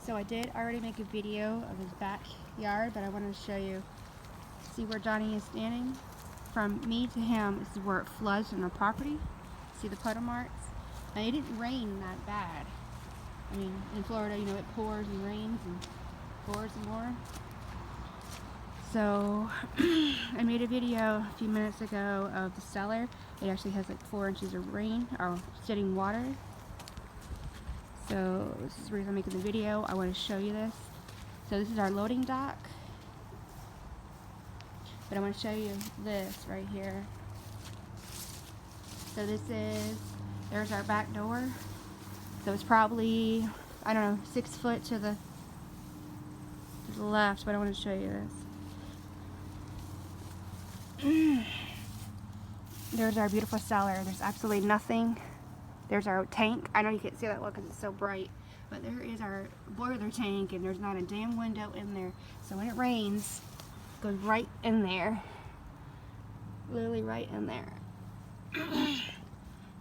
So I did already make a video of his backyard, but I wanted to show you. See where Johnny is standing? From me to him, this is where it floods on our property. See the puddle marks? And it didn't rain that bad. I mean, in Florida, you know, it pours and rains and pours some more. So I made a video a few minutes ago of the cellar. It actually has like 4 inches of rain or sitting water. So this is the reason I'm making the video. I want to show you this. So this is our loading dock. But I want to show you this right here. So there's our back door. So it's probably, I don't know, 6 foot to the left, but I want to show you this. There's our beautiful cellar. There's absolutely nothing. There's our tank. I know you can't see that well because it's so bright, but there is our boiler tank, and there's not a damn window in there. So when it rains, it goes right in there. Literally right in there. I'll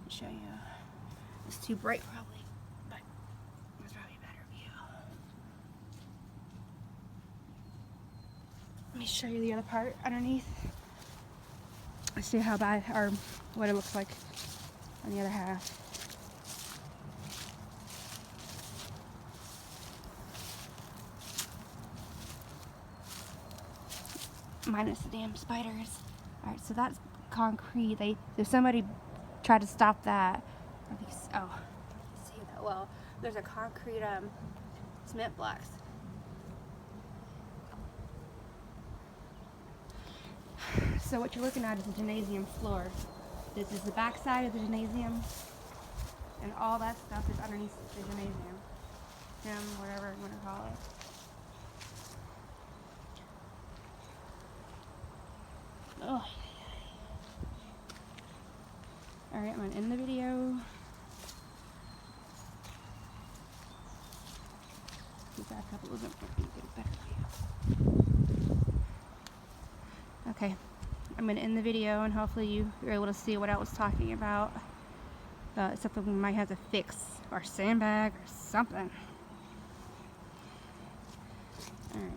show you. It's too bright probably, but there's probably a better view. Let me show you the other part underneath. Let's see how bad, or what it looks like on the other half. Minus the damn spiders. Alright, so that's concrete. So somebody tried to stop that. Oh, see that well. There's a concrete cement blocks. So what you're looking at is the gymnasium floor. This is the back side of the gymnasium, and all that stuff is underneath the gymnasium. Gym, whatever you want to call it. Oh. Alright, I'm going to end the video. Back up a little bit more, get a better view. Okay, I'm going to end the video, and hopefully you were able to see what I was talking about. Something we might have to fix, or sandbag, or something. Alright.